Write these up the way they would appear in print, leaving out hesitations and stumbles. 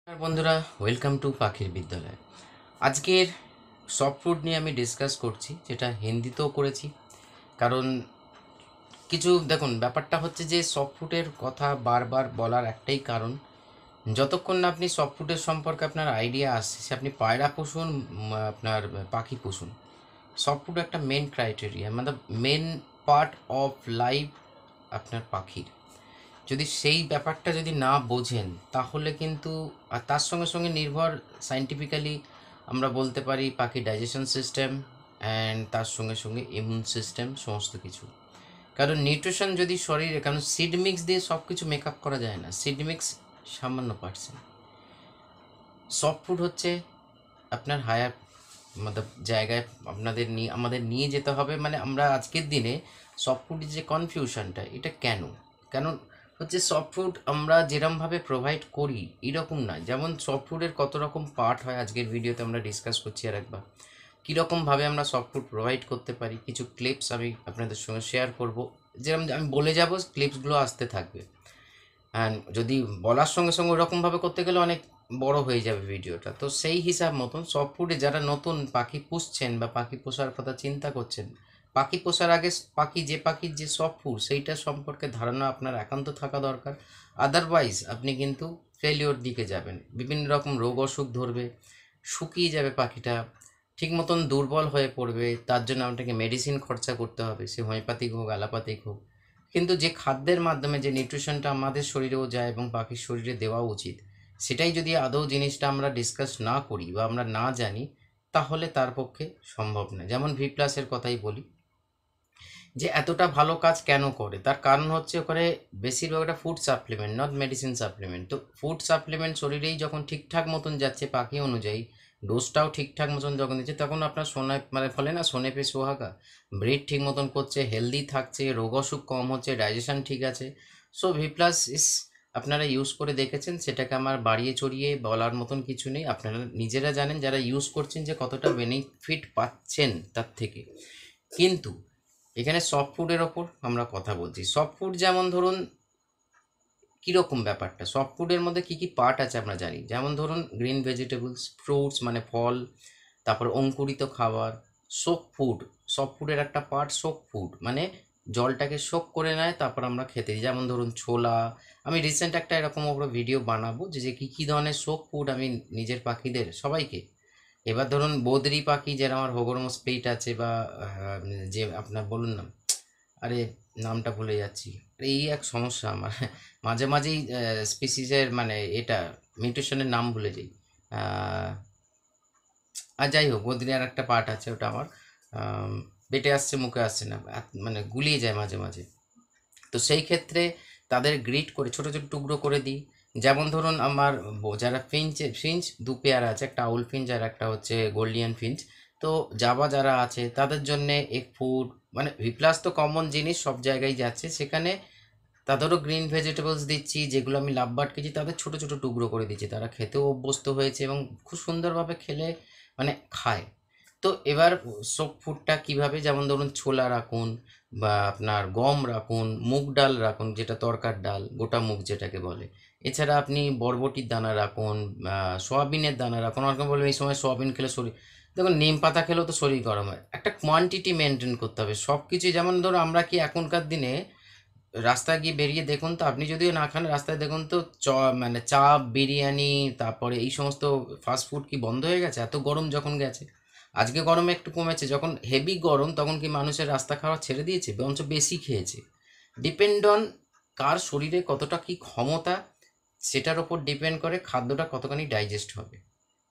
নমস্কার বন্ধুরা, welcome to পাখির বিদ্যালয়। আজকের সফট ফুড নিয়ে আমি ডিসকাস করছি, যেটা হিন্দিতেও করেছি। কারণ কিছু দেখুন, ব্যাপারটা হচ্ছে যে সফট ফুডের কথা বারবার বলার একটাই কারণ, যতক্ষণ না আপনি সফট ফুডের সম্পর্কে আপনার আইডিয়া আসছে, সে আপনি পায়রা পুষুন, আপনার পাখি পুষুন, সফট ফুড একটা মেন ক্রাইটেরিয়া, মানে মেন পার্ট অফ লাইফ আপনার পাখির। যদি সেই ব্যাপারটা যদি না বোঝেন, তাহলে কিন্তু আর তার সঙ্গে সঙ্গে নির্ভর সায়েন্টিফিক্যালি আমরা বলতে পারি পাখির ডাইজেশন সিস্টেম অ্যান্ড তার সঙ্গে সঙ্গে ইমিউন সিস্টেম, সমস্ত কিছু। কারণ নিউট্রিশন যদি শরীরে, কারণ সিড মিক্স দিয়ে সব কিছু মেকআপ করা যায় না, সিড মিক্স সামান্য পার্সেন্ট। সফট ফুড হচ্ছে আপনার হায়ার জায়গায় আমাদের নিয়ে যেতে হবে। মানে আমরা আজকের দিনে সফট ফুডের যে কনফিউশনটা, এটা কেন কেন হচ্ছে, সফট ফুড আমরা যেরমভাবে প্রোভাইড করি এরকম না। যেমন সফট ফুডের কত রকম পার্ট হয়, আজকের ভিডিওতে আমরা ডিসকাস করছি আর একবার কীরকমভাবে আমরা সফট ফুড প্রোভাইড করতে পারি। কিছু ক্লিপস আমি আপনাদের সঙ্গে শেয়ার করব, যেরকম আমি বলে যাব, ক্লিপসগুলো আসতে থাকবে। অ্যান্ড যদি বলার সঙ্গে সঙ্গে ওরকমভাবে করতে গেলে অনেক বড় হয়ে যাবে ভিডিওটা। তো সেই হিসাব মতন সফট ফুডে যারা নতুন পাখি পুষছেন বা পাখি পোষার কথা চিন্তা করছেন, পাখি পোষার আগে পাখির যে সফট ফুড, সেইটা সম্পর্কে ধারণা আপনার একান্ত থাকা দরকার। আদারওয়াইজ আপনি কিন্তু ফেলিওর দিকে যাবেন, বিভিন্ন রকম রোগ অসুখ ধরবে, শুকিয়ে যাবে পাখিটা, ঠিক মতন দুর্বল হয়ে পড়বে। তার জন্য আপনাকে মেডিসিন খরচা করতে হবে, সে হোমিওপ্যাথিক হোক অ্যালোপ্যাথিক হোক। কিন্তু যে খাদ্যের মাধ্যমে যে নিউট্রিশনটা আমাদের শরীরেও যায় এবং পাখির শরীরে দেওয়া উচিত, সেটাই যদি আদৌ জিনিসটা আমরা ডিসকাস না করি বা আমরা না জানি, তাহলে তার পক্ষে সম্ভব নয়। যেমন ভি প্লাসের কথাই বলি, যে এতটা ভালো কাজ কেন করে, তার কারণ হচ্ছে ওখানে বেশিরভাগ একটা food supplement, not medicine supplement. তো ফুড সাপ্লিমেন্ট শরীরেই যখন ঠিকঠাক মতন যাচ্ছে পাখি অনুযায়ী, ডোজটাও ঠিকঠাক মতন যখন দিচ্ছে, তখন আপনার সোনায় মানে ফলে না, সোনে পে সোহাগা, ব্রিড ঠিক মতন করছে, হেলদি থাকছে, রোগ অসুখ কম হচ্ছে, ডাইজেশন ঠিক আছে। সো ভি প্লাস ইস, আপনারা ইউজ করে দেখেছেন, সেটাকে আমার বাড়িয়ে চড়িয়ে বলার মতন কিছু নেই। আপনারা নিজেরা জানেন যারা ইউজ করছেন যে কতটা বেনিফিট পাচ্ছেন তার থেকে। কিন্তু এখানে সফট ফুডের ওপর আমরা কথা বলছি। সফট ফুড যেমন ধরুন কীরকম ব্যাপারটা, সফট ফুডের মধ্যে কী কী পার্ট আছে আমরা জানি। যেমন ধরুন গ্রিন ভেজিটেবলস, ফ্রুটস মানে ফল, তারপর অঙ্কুরিত খাবার, সোক ফুড। সফট ফুডের একটা পার্ট সোক ফুড, মানে জলটাকে সোক করে নেয়, তারপর আমরা খেতে দিই। যেমন ধরুন ছোলা। আমি রিসেন্ট একটা এরকম ওপরে ভিডিও বানাবো, যে কী কী ধরনের সোক ফুড আমি নিজের পাখিদের সবাইকে। এবার ধরুন বদ্রি পাখি, যারা আমার হোগরমো স্প্লিট আছে, বা যে আপনার বলুন না, আরে নামটা ভুলে যাচ্ছি। এই এক সমস্যা আমার মাঝে মাঝেই স্পিসিসের মানে এটা মিউটেশনের নাম ভুলে যাই। আর যাই হোক, বদ্রি আর একটা পার্ট আছে, ওটা আমার পেটে আসছে, মুখে আসছে না, মানে গুলিয়ে যায় মাঝে মাঝে। তো সেই ক্ষেত্রে তাদের গ্রিট করে ছোটো ছোটো টুকরো করে দিই। যেমন ধরুন আমার যারা ফিঞ্চ দু পেয়ার আছে, একটা আউল ফিঞ্চ আর একটা হচ্ছে গোল্ডিয়ান ফিঞ্চ। তো জাবা যারা আছে তাদের জন্যে এগ ফুড, মানে ভি প্লাস তো কমন জিনিস, সব জায়গায় যাচ্ছে, সেখানে তাদেরও গ্রিন ভেজিটেবলস দিচ্ছি, যেগুলো আমি লাভবার্ড খেয়েছি তাদের ছোটো ছোটো টুকরো করে দিচ্ছি। তারা খেতেও অভ্যস্ত হয়েছে এবং খুব সুন্দরভাবে খেলে মানে খায়। তো এবার সব ফুডটা কীভাবে, যেমন ধরুন ছোলা রাখুন, বা আপনার গম রাখুন, মুগ ডাল রাখুন, যেটা তরকার ডাল, গোটা মুগ যেটাকে বলে। এছাড়া আপনি বরবটির দানা রাখুন, সোয়াবিনের দানা রাখুন। অনেকে বলবেন এই সময় সোয়াবিন খেলে শরীর, দেখুন নিম পাতা খেলেও তো শরীর গরম হয়। একটা কোয়ান্টিটি মেনটেন করতে হবে সব কিছুই। যেমন ধরো আমরা কি এখনকার দিনে রাস্তায় গিয়ে বেরিয়ে দেখুন তো, আপনি যদিও না খান, রাস্তায় দেখুন তো মানে চাপ, বিরিয়ানি, তারপরে এই সমস্ত ফাস্ট ফুড কি বন্ধ হয়ে গেছে এত গরম যখন গেছে? আজকে গরমে একটু কমেছে, যখন হেভি গরম তখন কি মানুষের রাস্তা খাওয়া ছেড়ে দিয়েছে? বরঞ্চ বেশি খেয়েছে। ডিপেন্ড অন কার শরীরে কতটা কি ক্ষমতা, সেটার ওপর ডিপেন্ড করে খাদ্যটা কতখানি ডাইজেস্ট হবে।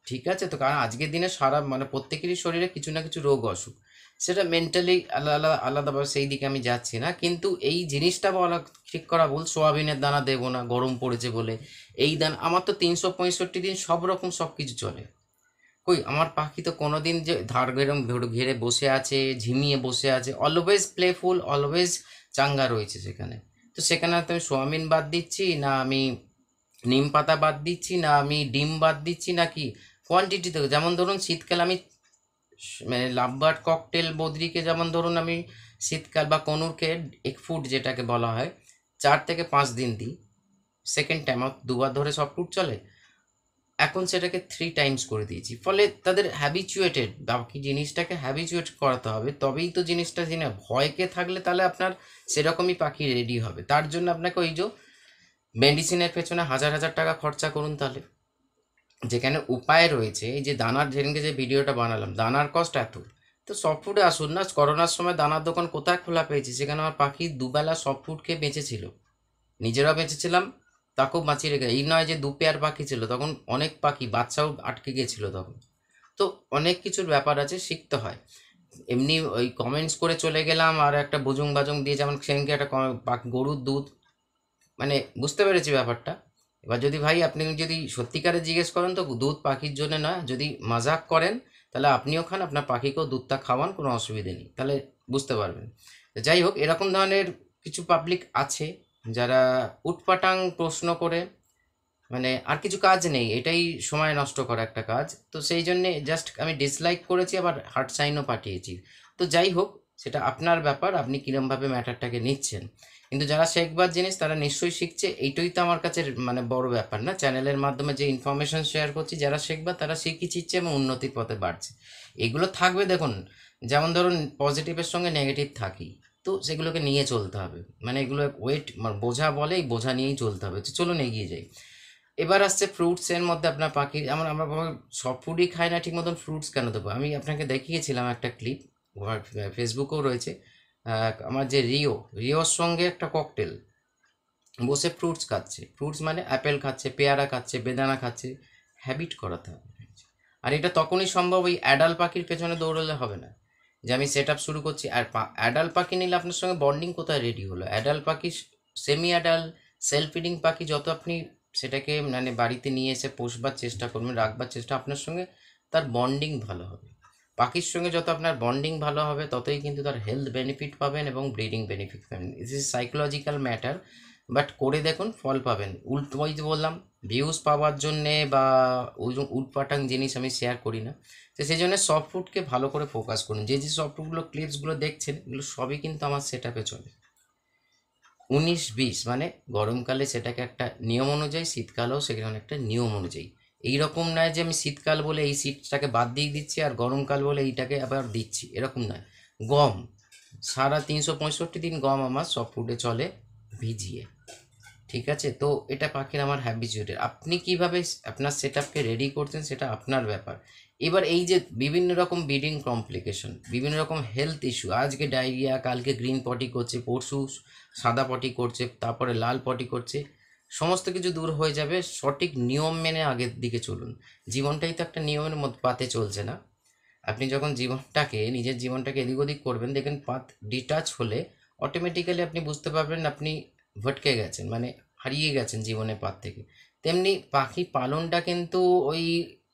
ঠিক আছে? তো কারণ আজকের দিনে সারা মানে প্রত্যেকেরই শরীরে কিছু না কিছু রোগ অসুখ, সেটা মেন্টালি আলাদাভাবে, সেই দিকে আমি যাচ্ছি না। কিন্তু এই জিনিসটা বলা ঠিক করা ভুল, সোয়াবিনের দানা দেবো না গরম পড়েছে বলে। এই দানা আমার তো ৩৬৫ দিন সব রকম সব কিছু চলে। কই আমার পাখি তো কোনো দিন যে ধার গেরম ঘেরে বসে আছে, ঝিমিয়ে বসে আছে, অলওয়েজ প্লেফুল, অলওয়েজ চাঙ্গা রয়েছে সেখানে। তো সেখানে তো আমি সোয়াবিন বাদ দিচ্ছি না, আমি নিম পাতা বাদ দিচ্ছি না, আমি ডিম বাদ দিচ্ছি নাকি কোয়ান্টিটিতে। যেমন ধরুন শীতকালে আমি মানে লাভবার্ড ককটেল বদ্রিকে, যেমন ধরুন আমি শীতকাল বা কনুরকে এক ফুড যেটাকে বলা হয় ৪ থেকে ৫ দিন দিই। সেকেন্ড টাইম দুবার ধরে সব ফুড চলে। এখন সেটাকে 3 টাইমস করে দিয়েছি, ফলে তাদের হ্যাবিচুয়েটেড, বাকি জিনিসটাকে হ্যাবিচুয়েট করাতে হবে, তবেই তো জিনিসটা জিনা ভয়কে থাকলে তাহলে আপনার সেরকমই পাখি রেডি হবে। তার জন্য আপনাকে ওই যে মেডিসিনের পেছনে হাজার হাজার টাকা খরচা করুন, তাহলে যেখানে উপায় রয়েছে। এই যে দানার, যেদিনকে যে ভিডিওটা বানালাম, দানার কস্ট এত, তো সফট ফুডে আসুন না। করোনার সময় দানার দোকান কোথায় খোলা পেয়েছি, সেখানে আমার পাখি দুবেলা সফট ফুড খেয়ে বেঁচেছিল, নিজেরাও বেঁচেছিলাম, তাকেও বাঁচিয়ে রেখে। এই নয় যে 2 পেয়ার পাখি ছিল, তখন অনেক পাখি বাচ্চাও আটকে গিয়েছিল তখন। তো অনেক কিছুর ব্যাপার আছে, শিখতে হয়। এমনি ওই কমেন্টস করে চলে গেলাম আর একটা বুজুং বাজুং দিয়ে, যেমন সেদিনকে একটা গরুর দুধ, মানে বুঝতে পেরেছি ব্যাপারটা। এবার যদি ভাই আপনি যদি সত্যিকারে জিজ্ঞেস করেন, তো দুধ পাখির জন্য নয়, যদি মজাক করেন তাহলে আপনিও খান, আপনার পাখিকেও দুধটা খাওয়ান, কোনো অসুবিধে নেই, তাহলে বুঝতে পারবেন। তো যাই হোক, এরকম ধরনের কিছু পাবলিক আছে যারা উটপাটাং প্রশ্ন করে, মানে আর কিছু কাজ নেই, এটাই সময় নষ্ট করা একটা কাজ। তো সেই জন্যে জাস্ট আমি ডিসলাইক করেছি, আবার হার্ট সাইনও পাঠিয়েছি। তো যাই হোক, সেটা আপনার ব্যাপার, আপনি কীরমভাবে ম্যাটারটাকে নিচ্ছেন। কিন্তু যারা শেখবার জিনিস তারা নিশ্চয়ই শিখছে, এইটাই তো আমার কাছে মানে বড় ব্যাপার না। চ্যানেলের মাধ্যমে যে ইনফরমেশন শেয়ার করছি, যারা শেখবার তারা শিখি চিচ্ছে এবং উন্নতির পথে বাড়ছে। এগুলো থাকবে, দেখুন, যেমন ধরুন পজিটিভের সঙ্গে নেগেটিভ থাকি, তো সেগুলোকে নিয়ে চলতে হবে। মানে এগুলো ওয়েট বোঝা বলে, এই বোঝা নিয়েই চলতে হবে। তো চলুন এগিয়ে যাই। এবার আসছে ফ্রুটসের মধ্যে আপনার পাখি, যেমন আমরা সব ফুডই খাই না ঠিক মতন, ফ্রুটস কেন দেবো? আমি আপনাকে দেখিয়েছিলাম একটা ক্লিপ, আমার ফেসবুকেও রয়েছে। আমার যে রিওর সঙ্গে একটা ককটেল, বসে ফ্রুটস খাচ্ছে। ফ্রুটস মানে অ্যাপেল খাচ্ছে, পেয়ারা খাচ্ছে, বেদানা খাচ্ছে। হ্যাবিট করাতে হবে। আর এটা তখনই সম্ভব, ওই অ্যাডাল পাখির পেছনে দৌড়লে হবে না, যে আমি সেট আপ শুরু করছি। আর অ্যাডাল পাখি নিলে আপনার সঙ্গে বন্ডিং কোথায় রেডি হলো? অ্যাডাল পাখি, সেমি অ্যাডাল, সেলফ ফিডিং পাখি, যত আপনি সেটাকে মানে বাড়িতে নিয়ে এসে পোষবার চেষ্টা করবেন, রাখবার চেষ্টা, আপনার সঙ্গে তার বন্ডিং ভালো হবে। পাখির সঙ্গে যত আপনার বন্ডিং ভালো হবে, ততই কিন্তু তার হেলথ বেনিফিট পাবেন এবং ব্রিডিং বেনিফিট পাবেন। Is is psychological matter, but করে দেখুন, ফল পাবেন। ওই যে বললাম, ভিউজ পাওয়ার জন্যে বা ওই উটপাটাং জিনিস আমি শেয়ার করি না। তো সেই জন্য সফট ফুডকে ভালো করে ফোকাস করুন। যে যে সফট ফুডগুলো ক্লিপসগুলো দেখছেন, এগুলো সবই কিন্তু আমার সেট আপে চলে 19-20, মানে গরমকালে সেটাকে একটা নিয়ম অনুযায়ী, শীতকালেও সেখানে একটা নিয়ম অনুযায়ী। এইরকম নয় যে আমি শীতকাল বলে এই শীতটাকে বাদ দিয়ে দিচ্ছি আর গরমকাল বলে এইটাকে আবার দিচ্ছি, এরকম নয়। গম, সারা 365 দিন গম আমার সব ফুডে চলে ভিজিয়ে। ঠিক আছে? তো এটা পাখির আমার হ্যাবিচুয়েটেড। আপনি কিভাবে আপনার সেট আপকে রেডি করছেন, সেটা আপনার ব্যাপার। এবার এই যে বিভিন্ন রকম ব্রিডিং কমপ্লিকেশন, বিভিন্ন রকম হেলথ ইস্যু, আজকে ডায়রিয়া, কালকে গ্রিন পটি করছে, পরশু সাদা পটি করছে, তারপরে লাল পটি করছে, সমস্ত কিছু দূর হয়ে যাবে। সঠিক নিয়ম মেনে আগের দিকে চলুন। জীবনটাই তো একটা নিয়মের মধ্যে পাতে চলছে না? আপনি যখন নিজের জীবনটাকে এদিক ওদিক করবেন, দেখবেন পাত ডিটাচ হলে অটোমেটিক্যালি আপনি বুঝতে পারবেন আপনি ভটকে গেছেন, মানে হারিয়ে গেছেন জীবনের পাত থেকে। তেমনি পাখি পালনটা কিন্তু ওই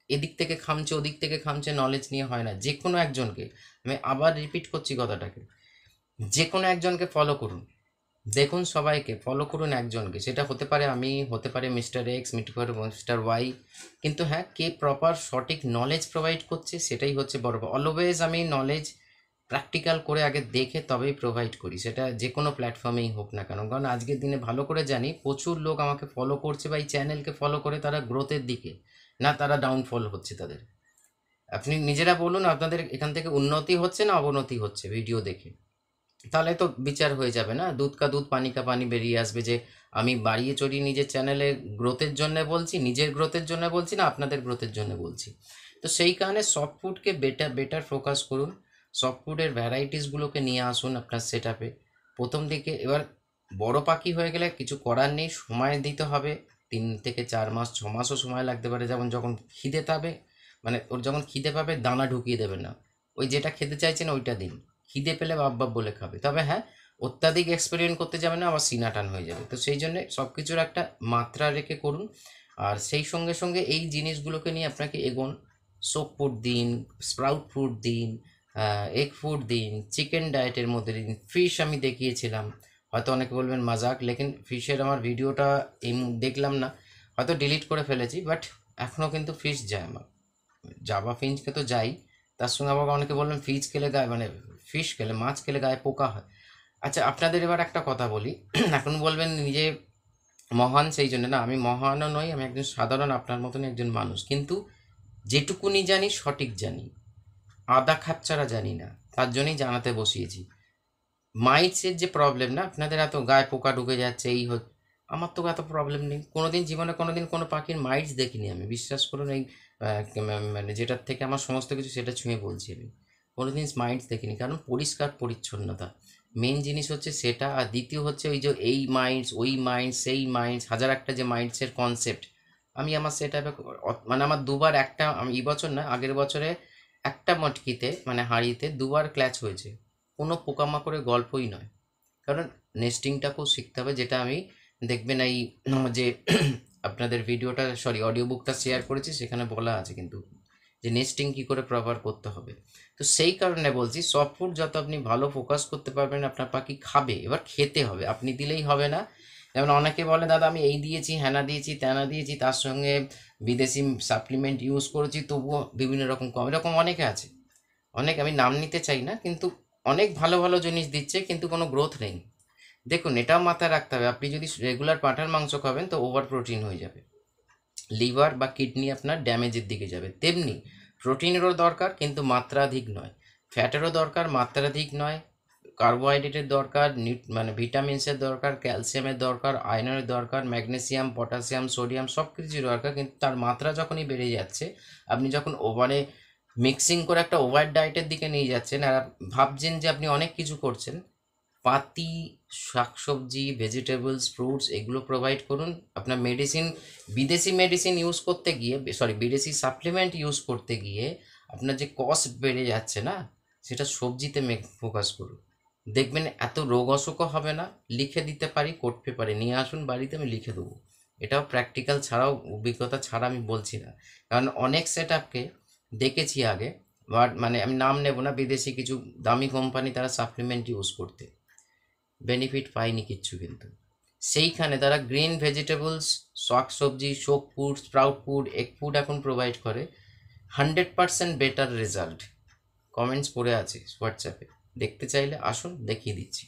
এদিক থেকে খামছে ওদিক থেকে খামছে নলেজ নিয়ে হয় না। যে কোনো একজনকে, আমি আবার রিপিট করছি কথাটাকে, যে কোনো একজনকে ফলো করুন। দেখুন, সবাইকে ফলো করুন একজনকে, সেটা হতে পারে আমি, হতে পারে মিস্টার এক্স, হতে পারে মিস্টার ওয়াই। কিন্তু হ্যাঁ, কে প্রপার সঠিক নলেজ প্রোভাইড করছে, সেটাই হচ্ছে বড়। অলওয়েজ আমি নলেজ প্র্যাকটিক্যাল করে আগে দেখে তবেই প্রোভাইড করি, সেটা যে কোনো প্ল্যাটফর্মেই হোক না কেন। কারণ আজকের দিনে ভালো করে জানি প্রচুর লোক আমাকে ফলো করছে বা এই চ্যানেলকে ফলো করে, তারা গ্রোথের দিকে না, তারা ডাউনফল হচ্ছে তাদের। আপনি নিজেরা বলুন, আপনাদের এখান থেকে উন্নতি হচ্ছে না অবনতি হচ্ছে ভিডিও দেখে? তাহলে তো বিচার হয়ে যাবে না, দুধ কা দুধ পানি কা পানি বেরিয়ে আসবে, যে আমি বাড়িয়ে চড়িয়ে নিজের চ্যানেলে গ্রোথের জন্য বলছি, নিজের গ্রোথের জন্য বলছি না, আপনাদের গ্রোথের জন্য বলছি। তো সেই কারণে সফট ফুডকে বেটার বেটার ফোকাস করুন। সফট ফুডের ভ্যারাইটিসগুলোকে নিয়ে আসুন আপনার সেট আপে প্রথম দিকে। এবার বড় পাখি হয়ে গেলে কিছু করার নেই, সময় দিতে হবে। 3 থেকে 4 মাস, 6 মাসও সময় লাগতে পারে। যেমন যখন খিদে পাবে, মানে ওর যখন খিদে পাবে, দানা ঢুকিয়ে দেবেন না, ওই যেটা খেতে চাইছেন ওইটা দিন। খিদে পেলে বাপ বাপ বলে খাবে। তবে হ্যাঁ, অত্যাধিক এক্সপেরিমেন্ট করতে যাবে না, আবার সিনা টান হয়ে যাবে। তো সেই জন্যে সব কিছুর একটা মাত্রা রেখে করুন। আর সেই সঙ্গে সঙ্গে এই জিনিসগুলোকে নিয়ে আপনাকে এগোন। সোপ ফুড দিন, স্প্রাউট ফুড দিন, এগ ফুড দিন, চিকেন ডায়েটের মধ্যে দিন, ফিশ আমি দেখিয়েছিলাম। হয়তো অনেকে বলবেন মাজাক, লেকিন ফিশের আমার ভিডিওটা দেখলাম না, হয়তো ডিলিট করে ফেলেছি, বাট এখনও কিন্তু ফিশ যায় আমার। জাবা ফিঞ্চকে তো যাই, তার সঙ্গে আবার অনেকে বললেন ফিশ খেলে গায়ে, মানে ফিশ খেলে, মাছ খেলে গায়ে পোকা হয়। আচ্ছা, আপনাদের এবার একটা কথা বলি। এখন বলবেন নিজে মহান সেই জন্য না, আমি মহানও নই, আমি একজন সাধারণ আপনার মতন একজন মানুষ, কিন্তু যেটুকুনি জানি সঠিক জানি, আদা খাপছাড়া জানি না, তার জন্যই জানাতে বসিয়েছি। মাইটসের যে প্রবলেম না, আপনাদের এত গায়ে পোকা ঢুকে যাচ্ছে এই হচ্ছে, আমার তো এত প্রবলেম নেই, কোনোদিন জীবনে কোনোদিন কোনো পাখির মাইটস দেখিনি আমি, বিশ্বাস করুন। এই মানে যেটার থেকে আমার সমস্ত কিছু সেটা ছুঁয়ে বলছি আমি, কোনোদিন মাইটস দেখিনি, কারণ পরিষ্কার পরিচ্ছন্নতা মেন জিনিস হচ্ছে সেটা। আর দ্বিতীয় হচ্ছে ওই যে এই মাইন্ডস ওই মাইন্ডস সেই মাইন্ডস হাজার একটা যে মাইন্ডসের কনসেপ্ট, আমি আমার সেটা মানে আমার দুবার, একটা আমি এই বছর না আগের বছরে একটা মটকিতে মানে হাঁড়িতে দুবার ক্ল্যাচ হয়েছে, কোনো পোকামাকড়ের গল্পই নয়। কারণ নেস্টিংটাকেও শিখতে হবে, যেটা আমি দেখবেন এই যে আপনাদের ভিডিওটা সরি অডিও বুকটা শেয়ার করেছি সেখানে বলা আছে কিন্তু, যে নেস্টিং কী করে প্রপার করতে হবে। তো সেই কারণে বলছি সফট ফুড যত আপনি ভালো ফোকাস করতে পারবেন আপনার পাখি খাবে, এবার খেতে হবে, আপনি দিলেই হবে না। যেমন অনেকে বলে দাদা আমি এই দিয়েছি হ্যানা দিয়েছি ত্যানা দিয়েছি তার সঙ্গে বিদেশি সাপ্লিমেন্ট ইউজ করেছি তবুও বিভিন্ন রকম কম, এরকম অনেকে আছে, অনেক, আমি নাম নিতে চাই না, কিন্তু অনেক ভালো ভালো জিনিস দিচ্ছে কিন্তু কোনো গ্রোথ নেই। দেখুন এটাও মাথায় রাখতে হবে, আপনি যদি রেগুলার পাঁঠার মাংস খাবেন তো ওভার প্রোটিন হয়ে যাবে, লিভার বা কিডনি আপনার ড্যামেজের দিকে যাবে। তেমনি প্রোটিনেরও দরকার কিন্তু মাত্রাধিক নয়, ফ্যাটেরও দরকার মাত্রাধিক নয়, কার্বোহাইড্রেটের দরকার, মানে ভিটামিনসের দরকার, ক্যালসিয়ামের দরকার, আয়রনের দরকার, ম্যাগনেসিয়াম, পটাশিয়াম, সোডিয়াম সব কিছুই দরকার, কিন্তু তার মাত্রা যখনই বেড়ে যাচ্ছে, আপনি যখন ওভারে মিক্সিং করে একটা ওভার ডায়েটের দিকে নিয়ে যাচ্ছেন আর ভাবছেন যে আপনি অনেক কিছু করছেন, পাতি শাকসবজি, ভেজিটেবলস, ফ্রুটস এগুলো প্রোভাইড করুন। আপনার মেডিসিন, বিদেশি মেডিসিন ইউজ করতে গিয়ে সরি বিদেশি সাপ্লিমেন্ট ইউজ করতে গিয়ে আপনার যে কস্ট বেড়ে যাচ্ছে না, সেটা সবজিতে ফোকাস করুন, দেখবেন এত রোগ অসুখও হবে না। লিখে দিতে পারি, কোড পেপারে নিয়ে আসুন বাড়িতে, আমি লিখে দেবো। এটাও প্র্যাকটিক্যাল ছাড়াও, অভিজ্ঞতা ছাড়া আমি বলছি না, কারণ অনেক সেট আপকে দেখেছি আগে, বাট মানে আমি নাম নেব না, বিদেশি কিছু দামি কোম্পানি তারা সাপ্লিমেন্ট ইউজ করতে বেনিফিট পায়নি কিচ্ছু, কিন্তু সেইখানে তারা গ্রিন ভেজিটেবলস, শাক সবজি, শোক food, sprout food, egg food এখন প্রোভাইড করে, 100% বেটার রেজাল্ট। কমেন্টস পড়ে আছে হোয়াটসঅ্যাপে, দেখতে চাইলে আসুন দেখিয়ে দিচ্ছি,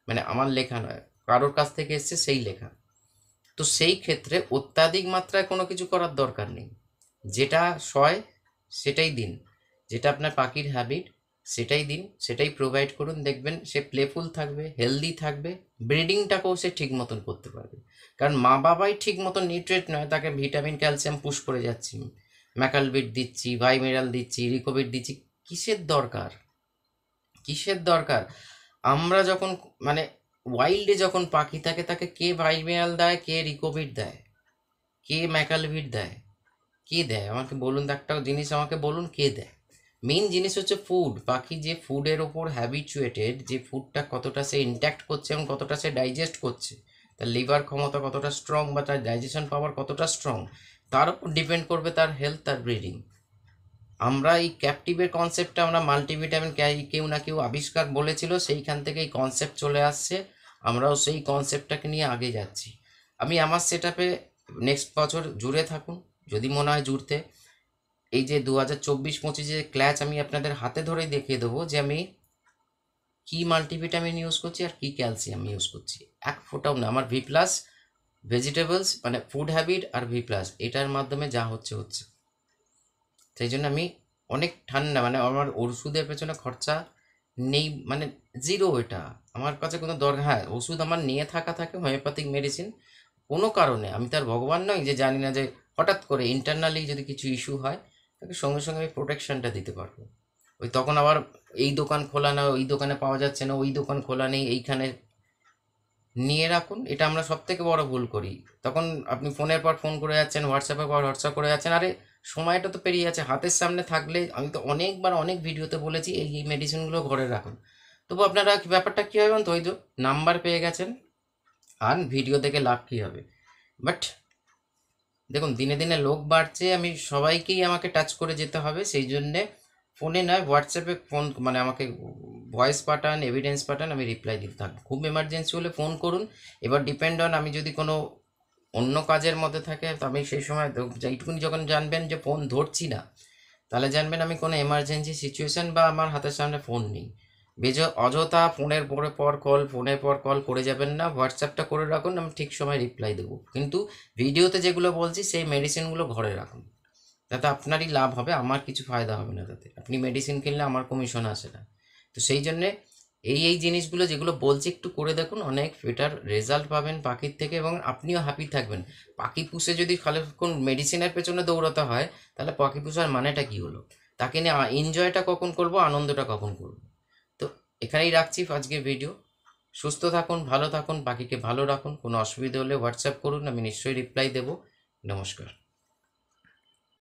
মানে আমার লেখা নয়, কারোর কাছ থেকে এসছে সেই লেখা। তো সেই ক্ষেত্রে অত্যাধিক মাত্রায় কোনো কিছু করার দরকার নেই, যেটা সয় সেটাই দিন, যেটা আপনার পাখির হ্যাবিট সেটাই দিন, সেটাই প্রোভাইড করুন, দেখবেন সে প্লেফুল থাকবে, হেলদি থাকবে, ব্রিডিংটাকেও সে ঠিক মতন করতে পারবে। কারণ মা বাবাই ঠিক মতন নিউট্রিয়েন্ট নয়, তাকে ভিটামিন ক্যালসিয়াম পুশ করে যাচ্ছি, ম্যাকালবিট দিচ্ছি, ভাইমিনাল দিচ্ছি, রিকোবিট দিচ্ছি, কিসের দরকার, কিসের দরকার? আমরা যখন মানে ওয়াইল্ডে যখন পাখি থাকে তাকে কে ভাইমিনাল দেয়, কে রিকোবিট দেয়, কে ম্যাকালবিট দেয়, কে দেয় আমাকে বলুন তো, একটা জিনিস আমাকে বলুন কে দেয়? মেন জিনিস হচ্ছে ফুড, পাখি যে ফুডের ওপর হ্যাবিচুয়েটেড, যে ফুডটা কতটা সে ইনট্যাক্ট করছে এবং কতটা সে ডাইজেস্ট করছে, তার লিভার ক্ষমতা কতটা স্ট্রং বা তার ডাইজেশন পাওয়ার কতটা স্ট্রং, তার উপর ডিপেন্ড করবে তার হেলথ, তার ব্রিডিং। আমরা এই ক্যাপটিভের কনসেপ্টটা আমরা মাল্টিভিটামিন কেউ না কেউ আবিষ্কার বলেছিল, সেইখান থেকে এই কনসেপ্ট চলে আসছে, আমরাও সেই কনসেপ্টটাকে নিয়ে আগে যাচ্ছি। আমি আমার সেট আপে নেক্সট বছর জুড়ে থাকুন, যদি মনে হয় জুড়তে, এই যে 2024-25 ক্ল্যাচ আমি আপনাদের হাতে ধরেই দেখিয়ে দেবো যে আমি কী মাল্টিভিটামিন ইউজ করছি আর কী ক্যালসিয়াম ইউজ করছি, এক ফোঁটাও না। আমার ভি প্লাস ভেজিটেবলস মানে ফুড হ্যাবিট আর ভি প্লাস এটার মাধ্যমে যা হচ্ছে হচ্ছে, সেই জন্য আমি অনেক ঠান্ডা, মানে আমার ওষুধের পেছনে খরচা নেই, মানে জিরো, এটা আমার কাছে কোনো দরকার। হ্যাঁ ওষুধ আমার নিয়ে থাকে হোমিওপ্যাথিক মেডিসিন, কোনো কারণে আমি তার ভগবান নই যে জানি না যে হঠাৎ করে ইন্টারনালি যদি কিছু ইস্যু হয় তাকে সঙ্গে সঙ্গে আমি প্রোটেকশনটা দিতে পারবো। ওই তখন আবার এই দোকান খোলা না, ওই দোকানে পাওয়া যাচ্ছে না, ওই দোকান খোলা নেই, এইখানে নিয়ে রাখুন, এটা আমরা সব থেকে বড় ভুল করি। তখন আপনি ফোনের পর ফোন করে যাচ্ছেন, হোয়াটসঅ্যাপের পর হোয়াটসঅ্যাপ করে যাচ্ছেন, আরে সময়টা তো পেরিয়ে যাচ্ছে, হাতের সামনে থাকলে, আমি তো অনেকবার অনেক ভিডিওতে বলেছি এই এই মেডিসিনগুলো ঘরে রাখুন। তবু আপনারা ব্যাপারটা কী হবে তো, ওই যে নাম্বার পেয়ে গেছেন আর ভিডিও দেখে লাভ কী হবে? বাট দেখুন দিনে দিনে লোক বাড়ছে, আমি সবাইকেই আমাকে টাচ করে যেতে হবে, সেই জন্যে ফোনে নয় হোয়াটসঅ্যাপে ফোন, মানে আমাকে ভয়েস পাঠান, এভিডেন্স পাঠান, আমি রিপ্লাই দিতে থাকবো। খুব এমার্জেন্সি হলে ফোন করুন। এবার ডিপেন্ড অন আমি যদি কোনো অন্য কাজের মধ্যে থাকে তো আমি সেই সময় এইটুকুনি যখন জানবেন যে ফোন ধরছি না, তাহলে জানবেন আমি কোনো এমার্জেন্সি সিচুয়েশান বা আমার হাতের সামনে ফোন নেই। অযথা ফোনের পর কল করে যাবেন না। হোয়াটসঅ্যাপটা করে রাখুন, আমি ঠিক সময় রিপ্লাই দেবো। কিন্তু ভিডিওতে যেগুলো বলছি সেই মেডিসিনগুলো ঘরে রাখুন, তাতে আপনারই লাভ হবে, আমার কিছু ফায়দা হবে না তাতে। আপনি মেডিসিন কিনলে আমার কমিশন আসে না। তো সেই জন্যে এই জিনিসগুলো যেগুলো বলছি একটু করে দেখুন, অনেক বেটার রেজাল্ট পাবেন পাখির থেকে এবং আপনিও হ্যাপি থাকবেন। পাখি পুষে যদি খালি কোন মেডিসিনের পেছনে দৌড়াতে হয়, তাহলে পাখি পুষার মানেটা কী হলো? তাকে নিয়ে এনজয়টা কখন করব, আনন্দটা কখন করব? তো এখানেই রাখছি আজকের ভিডিও। সুস্থ থাকুন, ভালো থাকুন, পাখিকে ভালো রাখুন। কোনো অসুবিধা হলে হোয়াটসঅ্যাপ করুন, আমি নিশ্চয়ই রিপ্লাই দেবো। নমস্কার।